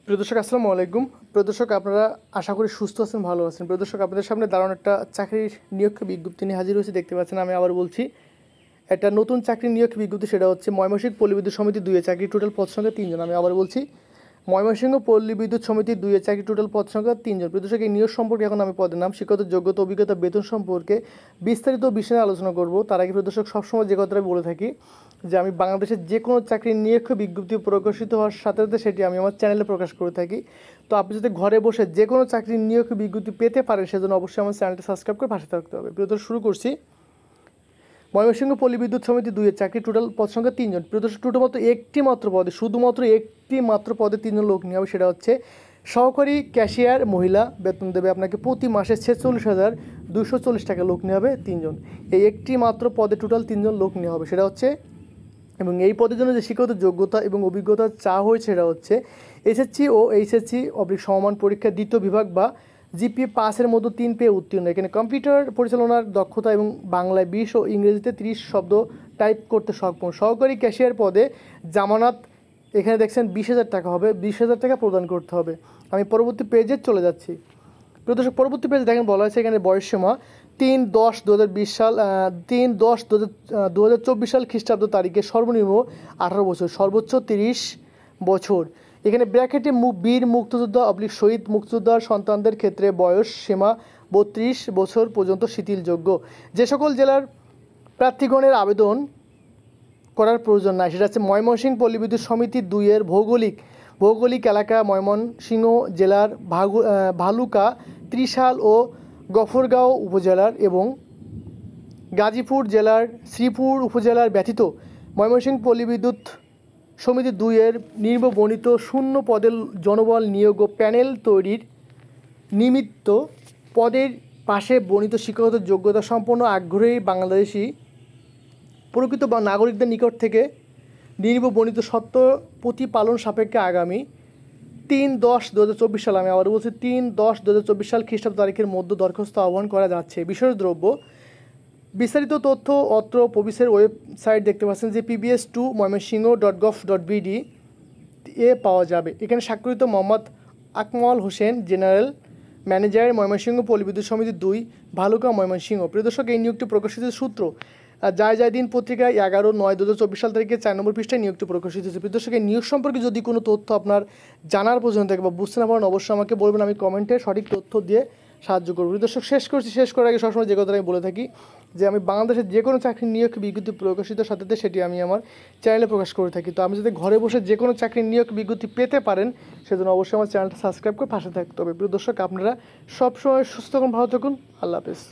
প্রিয় দর্শক আসসালামু আলাইকুম। প্রিয় দর্শক আপনারা আশা করি সুস্থ আছেন, ভালো আছেন। প্রিয় দর্শক আপনাদের সামনে দারুণ একটা চাকরির নিয়োগ বিজ্ঞপ্তি নিয়ে হাজির হয়েছে, দেখতে পাচ্ছেন। আমি আবার বলছি, একটা নতুন চাকরির নিয়োগ বিজ্ঞপ্তি, সেটা হচ্ছে ময়মনসিংহ পল্লী বিদ্যুৎ সমিতি 2 এর চাকরি, টোটাল পদ সংখ্যা 3 জন। আমি আবার বলছি, ময়মনসিংহ পল্লী বিদ্যুৎ সমিতি 2 এর চাকরি, টোটাল পদ সংখ্যা 3 জন। প্রিয় দর্শক, এই নিয়োগ সম্পর্কে এখন আমি পদের নাম, শিক্ষাগত যোগ্যতা, অভিজ্ঞতা, বেতন সম্পর্কে বিস্তারিত বিষয়ে আলোচনা করব। তার আগে প্রিয় দর্শক, সবসময় যে কথাটা বলে থাকি যে আমি বাংলাদেশের যে কোনো চাকরির নিয়োগ বিজ্ঞপ্তি প্রকাশিত হওয়ার সাথে সাথে সেটি আমি আমার চ্যানেলে প্রকাশ করে থাকি। তো আপনি যদি ঘরে বসে যে কোনো চাকরির নিয়োগ বিজ্ঞপ্তি পেতে পারেন, সেজন্য অবশ্যই আমার চ্যানেলটা সাবস্ক্রাইব করে পাশে থাকতে হবে। প্রিয় দর্শক, শুরু করছি। ময়মনসিংহ পল্লী বিদ্যুৎ সমিতি 2 এর চাকরি, টোটাল পদ সংখ্যা 3 জন। প্রিয় দর্শক, শুধুমাত্র একটি মাত্র পদে 3 জন লোক নিয়ে হবে। সেটা হচ্ছে সহকারী ক্যাশিয়ার মহিলা, বেতন দেবে আপনাকে প্রতি মাসে 46,240 টাকা। লোক নিয়ে হবে 3 জন। এই একটি মাত্র পদে টোটাল 3 জন লোক নিয়ে হবে। সেটা হচ্ছে, এবং এই পদের জন্য যে শিক্ষাগত যোগ্যতা এবং অভিজ্ঞতা চা হয়েছে সেটা হচ্ছে এসএসসি ও এইচএসসি সমমান পরীক্ষা দ্বিতীয় বিভাগ বা জিপিএ পাসের মধ্যে 3 পেয়ে উত্তীর্ণ। এখানে কম্পিউটার পরিচালনার দক্ষতা এবং বাংলায় 20 ও ইংরেজিতে 30 শব্দ টাইপ করতে সক্ষম। সহকারী ক্যাশিয়ার পদে জামানত এখানে দেখছেন 20,000 টাকা হবে, 20,000 টাকা প্রদান করতে হবে। আমি পরবর্তী পেজে চলে যাচ্ছি। প্রিয় দর্শক, পরবর্তী পেজে দেখেন বলা হয়েছে এখানে বয়সসীমা 3/10/2020 সাল 3/10/2024 সাল খ্রিস্টাব্দ তারিখে সর্বনিম্ন 18 বছর, সর্বোচ্চ 30 বছর। এখানে ব্র্যাকেটে বীর মুক্তিযোদ্ধা শহীদ মুক্তিযোদ্ধার সন্তানদের ক্ষেত্রে বয়স সীমা 32 বছর পর্যন্ত শিথিলযোগ্য। যে সকল জেলার প্রার্থীগণের আবেদন করার প্রয়োজন নাই, সেটা হচ্ছে ময়মনসিংহ পল্লী বিদ্যুৎ সমিতি 2 এর ভৌগোলিক এলাকা ময়মনসিংহ জেলার ভালুকা, ত্রিশাল ও গফরগাঁও উপজেলার এবং গাজীপুর জেলার শ্রীপুর উপজেলার ব্যতীত ময়মনসিংহ পল্লী বিদ্যুৎ সমিতি 2 এর নিম্নবর্ণিত শূন্য পদের জনবল নিয়োগ ও প্যানেল তৈরির নিমিত্ত পদের পাশে বর্ণিত শিক্ষাগত যোগ্যতা সম্পন্ন আগ্রহী বাংলাদেশি প্রকৃত বা নাগরিকদের নিকট থেকে নিম্নবর্ণিত সত্য প্রতিপালন সাপেক্ষে আগামী 3/10/2024 সাল, আমি আবার বলছি 3/10/2024 সাল খ্রিস্টাব্দ তারিখের মধ্যে দরখাস্ত আহ্বান করা যাচ্ছে। বিষয়দ্রব্য বিস্তারিত তথ্য অত্র প্রবিসের ওয়েবসাইট দেখতে পাচ্ছেন যে pbs2mymonsingh.gov.bd এ পাওয়া যাবে। এখানে স্বাক্ষরিত মোহাম্মদ আকমল হোসেন, জেনারেল ম্যানেজার, ময়মনসিংহ পল্লী বিদ্যুৎ সমিতি 2, ভালুকা, ময়মনসিংহ। প্রিয় দর্শক, এই নিয়োগটি প্রকাশিত সূত্র যায় দিন পত্রিকায় 11/9/2024 সাল তারিখে 4 নম্বর পৃষ্ঠায় নিয়োগটি প্রকাশিত হয়েছে। প্রিয় দর্শক, এই নিয়োগ সম্পর্কে যদি কোনো তথ্য আপনার জানার প্রয়োজন থাকে বা বুঝতে না পারেন, অবশ্যই আমাকে বলবেন, আমি কমেন্টে সঠিক তথ্য দিয়ে সাহায্য করবো। প্রিয় দর্শক, শেষ করার আগে সবসময় যে কথাটা আমি বলে থাকি যে আমি বাংলাদেশের যে কোনো চাকরির নিয়োগ বিজ্ঞপ্তি প্রকাশিত সাথে সেটি আমি আমার চ্যানেলে প্রকাশ করে থাকি। তো আমি যদি ঘরে বসে যে কোনো চাকরির নিয়োগ বিজ্ঞপ্তি পেতে পারেন, সেজন্য অবশ্যই আমার চ্যানেলটা সাবস্ক্রাইব করে পাশে থাকতে হবে। প্রিয় দর্শক, আপনারা সবসময় সুস্থ থাকুন, ভালো থাকুন। আল্লাহ হাফেজ।